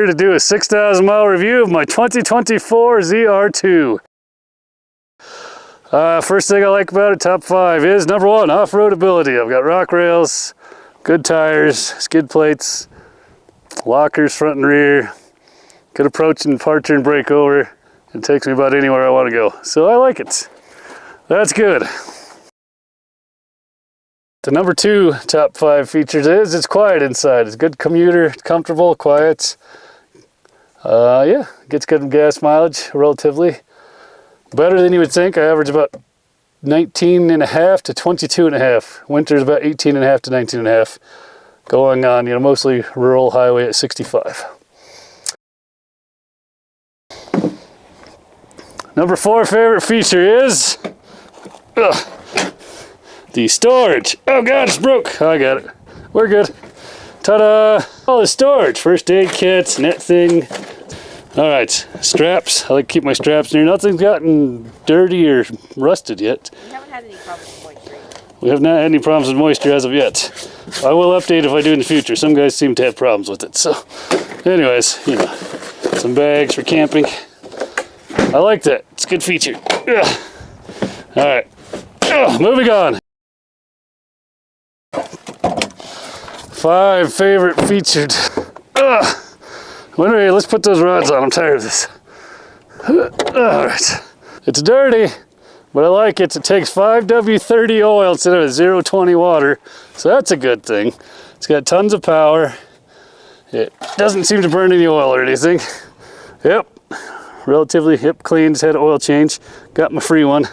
Here to do a 6,000 mile review of my 2024 ZR2. First thing I like about it, top 5, is number 1, off-road ability. I've got rock rails, good tires, skid plates, lockers front and rear, good approach and departure and breakover. It takes me about anywhere I want to go. So I like it. That's good. The number 2 top 5 features is it's quiet inside. It's good commuter, comfortable, quiet. Yeah, gets good gas mileage relatively. Better than you would think. I average about 19.5 to 22.5. Winter's about 18.5 to 19.5. Going on, mostly rural highway at 65. Number 4 favorite feature is the storage. Oh God, it's broke. I got it. We're good. Ta-da! All the storage. First aid kits, net thing. All right, straps. I like to keep my straps near. Nothing's gotten dirty or rusted yet. We haven't had any problems with moisture. We have not had any problems with moisture as of yet. I will update if I do in the future. Some guys seem to have problems with it. So, anyways, some bags for camping. I like that. It's a good feature. Ugh. All right, moving on. 5 favorite featured. Anyway, let's put those rods on. I'm tired of this. All right. It's dirty, but I like it. It takes 5W30 oil instead of a 020 water, so that's a good thing. It's got tons of power. It doesn't seem to burn any oil or anything. Yep, relatively clean. Just had an oil change. Got my free one.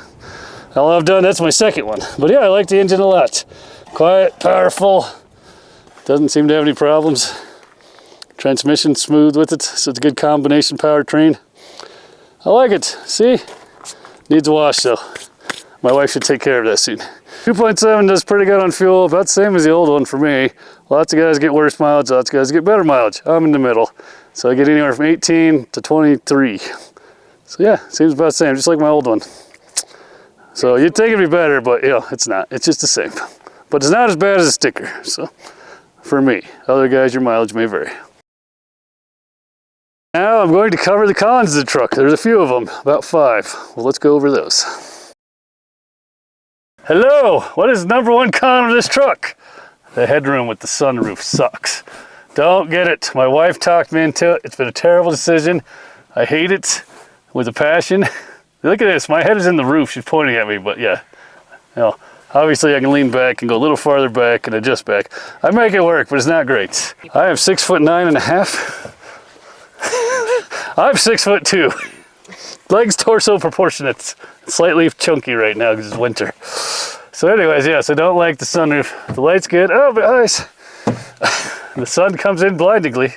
All I've done, that's my second one. But yeah, I like the engine a lot. Quiet, powerful. Doesn't seem to have any problems. Transmission smooth with it, so it's a good combination powertrain. I like it. See? Needs a wash though. My wife should take care of that soon. 2.7 does pretty good on fuel, about the same as the old one for me. Lots of guys get worse mileage, lots of guys get better mileage. I'm in the middle. So I get anywhere from 18 to 23. So yeah, seems about the same, just like my old one. So you'd think it'd be better, but it's not. It's just the same. But it's not as bad as a sticker, so for me. Other guys, your mileage may vary. Now I'm going to cover the cons of the truck. There's a few of them, about 5. Well, let's go over those. Hello, what is the number 1 con of this truck? The headroom with the sunroof sucks. Don't get it. My wife talked me into it. It's been a terrible decision. I hate it with a passion. Look at this, my head is in the roof. She's pointing at me, but yeah. Obviously I can lean back and go a little farther back and adjust back. I make it work, but it's not great. I am 6'9.5". I'm 6'2". Legs, torso proportionate. Slightly chunky right now because it's winter. So anyways, yes, I don't like the sunroof. The light's good. Oh, but eyes. The sun comes in blindingly.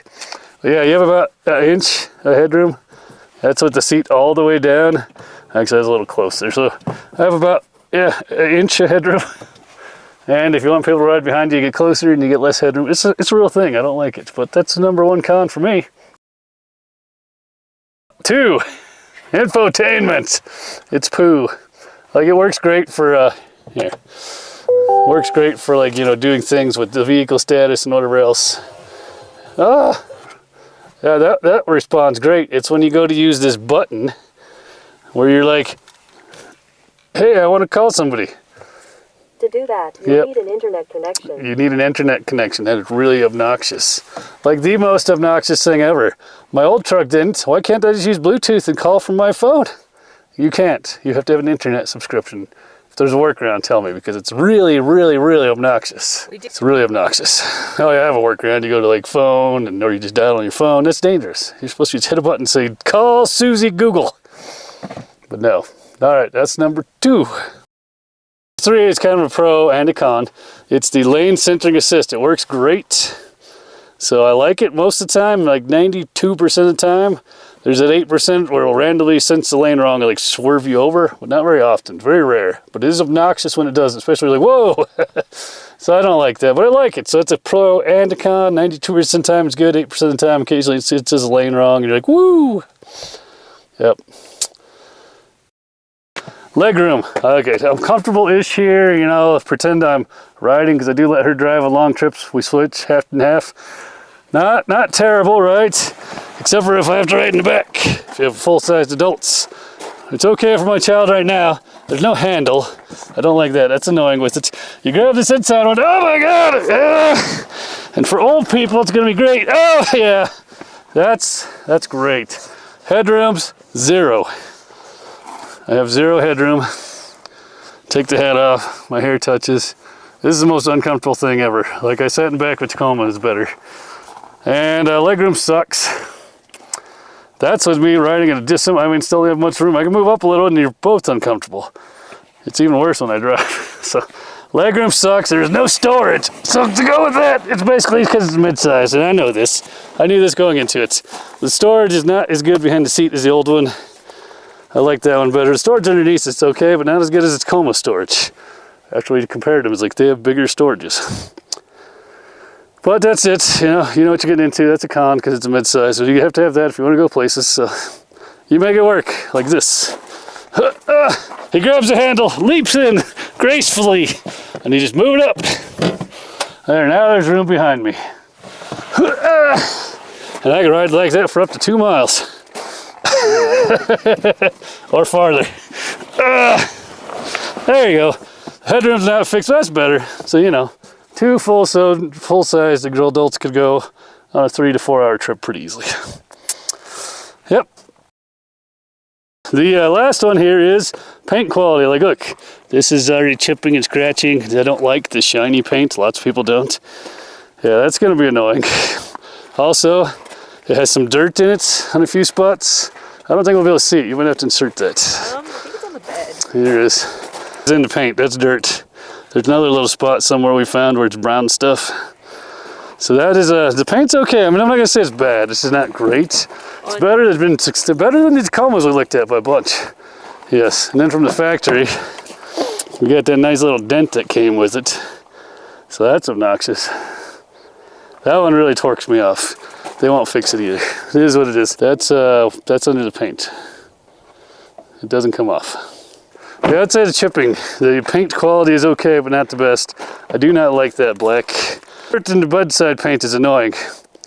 But yeah, you have about an inch of headroom. That's with the seat all the way down. Actually, that's a little closer. So I have about, an inch of headroom. And if you want people to ride behind you, you get closer and you get less headroom. It's a real thing. I don't like it, but that's the number 1 con for me. 2, infotainment. It's poo. Like it works great for works great for like doing things with the vehicle status and whatever else. Yeah, that responds great. It's when you go to use this button where you're like, hey, I want to call somebody. To do that, you need an internet connection. You need an internet connection, and it's really obnoxious. Like the most obnoxious thing ever. My old truck didn't. Why can't I just use Bluetooth and call from my phone? You can't. You have to have an internet subscription. If there's a workaround, tell me, because it's really, really, really obnoxious. It's really obnoxious. Oh yeah, I have a workaround. You go to like phone, or you just dial on your phone. That's dangerous. You're supposed to just hit a button and say, call Susie Google. But no. All right, that's number 2. 3 is kind of a pro and a con. It's the lane centering assist. It works great. So I like it most of the time, like 92% of the time. There's that 8% where it'll randomly sense the lane wrong and like swerve you over, but not very often, very rare. But it is obnoxious when it does, especially like, whoa! So I don't like that, but I like it. So it's a pro and a con. 92% of the time it's good, 8% of the time occasionally it says the lane wrong and you're like, woo! Yep. Legroom. Okay, I'm comfortable-ish here, pretend I'm riding because I do let her drive on long trips. We switch half and half. Not terrible, right? Except for if I have to ride in the back. If you have full-sized adults. It's okay for my child right now. There's no handle. I don't like that. That's annoying with it. You grab this inside one. Oh my God! And for old people, it's gonna be great. Oh yeah, that's great. Headrooms, 0. I have 0 headroom. Take the hat off. My hair touches. This is the most uncomfortable thing ever. Like I sat in the back with Tacoma is better. And legroom sucks. That's with me riding at a distance. I mean, still have much room. I can move up a little and you're both uncomfortable. It's even worse when I drive. So legroom sucks. There's no storage. So to go with that, it's basically because it's mid-size, and I know this. I knew this going into it. The storage is not as good behind the seat as the old one. I like that one better. The storage underneath it's okay, but not as good as its Tacoma storage. After we compared them, it's like they have bigger storages. But that's it, you know what you're getting into. That's a con because it's a mid-size. So you have to have that if you want to go places. So you make it work like this. He grabs the handle, leaps in gracefully, and he just moved up. There, now there's room behind me. And I can ride like that for up to 2 miles. Or farther. There you go. Headroom's not fixed, that's better. So, you know, 2 full-sized adults could go on a 3 to 4 hour trip pretty easily. Yep. The last one here is paint quality. Like, look, this is already chipping and scratching. I don't like the shiny paint. Lots of people don't. Yeah, that's going to be annoying. Also, it has some dirt in it on a few spots. I don't think we'll be able to see it. You might have to insert that. I think it's on the bed. Here it is. It's in the paint. That's dirt. There's another little spot somewhere we found where it's brown stuff. So that is the paint's okay. I mean, I'm not gonna say it's bad. This is not great. It's better. It's better than the Tacomas we looked at by a bunch. Yes. And then from the factory, we got that nice little dent that came with it. So that's obnoxious. That one really torques me off. They won't fix it either. It is what it is. That's under the paint. It doesn't come off. Yeah, I'd say the chipping. The paint quality is okay, but not the best. I do not like that black. Dirt in the bedside paint is annoying,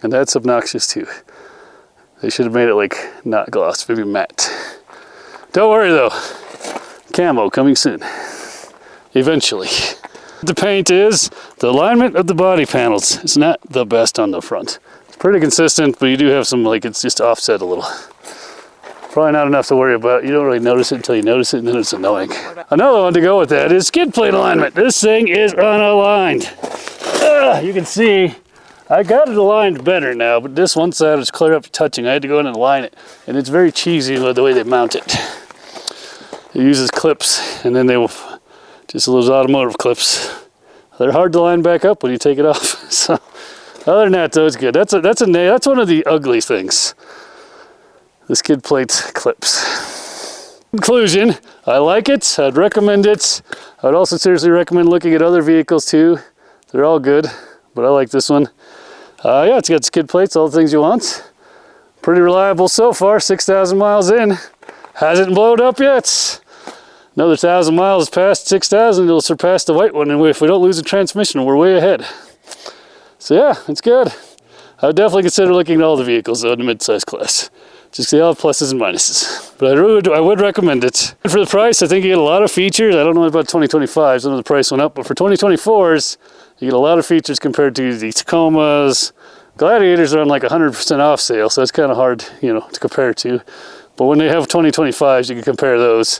and that's obnoxious too. They should have made it like not gloss, maybe matte. Don't worry though, camo coming soon, eventually. The paint is the alignment of the body panels. It's not the best on the front. It's pretty consistent, but you do have some, like, it's just offset a little. Probably not enough to worry about. You don't really notice it until you notice it, and then it's annoying. Another one to go with that is skid plate alignment. This thing is unaligned. You can see I got it aligned better now, but this one side is clear up to touching. I had to go in and align it, and it's very cheesy with the way they mount it. It uses clips, and then they will just those automotive clips. They're hard to line back up when you take it off. So other than that, though, it's good. That's one of the ugly things. The skid plate clips. Conclusion, I like it. I'd recommend it. I would also seriously recommend looking at other vehicles too. They're all good, but I like this one. Yeah, it's got skid plates, all the things you want. Pretty reliable so far, 6,000 miles in. Hasn't blown up yet. Another 1,000 miles past 6,000, it'll surpass the white one, and if we don't lose a transmission, we're way ahead. So yeah, it's good. I would definitely consider looking at all the vehicles though in the mid-size class. Just see all the pluses and minuses. But I would recommend it. And for the price, I think you get a lot of features. I don't know about 2025s, I know the price went up, but for 2024s, you get a lot of features compared to the Tacomas. Gladiators are on like 100% off sale, so that's kind of hard, you know, to compare to. But when they have 2025s, you can compare those.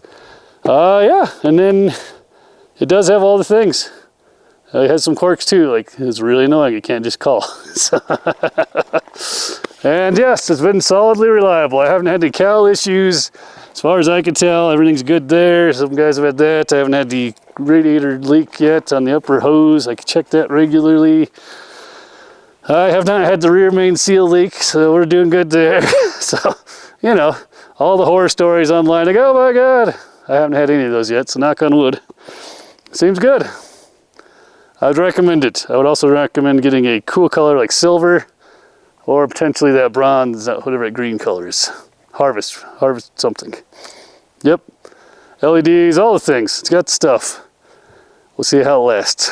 Yeah, and then it does have all the things. It has some quirks too, like it's really annoying, you can't just call. And yes, it's been solidly reliable. I haven't had any cowl issues. As far as I can tell, everything's good there. Some guys have had that. I haven't had the radiator leak yet on the upper hose. I can check that regularly. I have not had the rear main seal leak, so we're doing good there. So, you know, all the horror stories online, like, oh my God. I haven't had any of those yet, so knock on wood. Seems good. I would recommend it. I would also recommend getting a cool color like silver, or potentially that bronze, whatever that green color is. Harvest something. Yep. LEDs, all the things. It's got the stuff. We'll see how it lasts.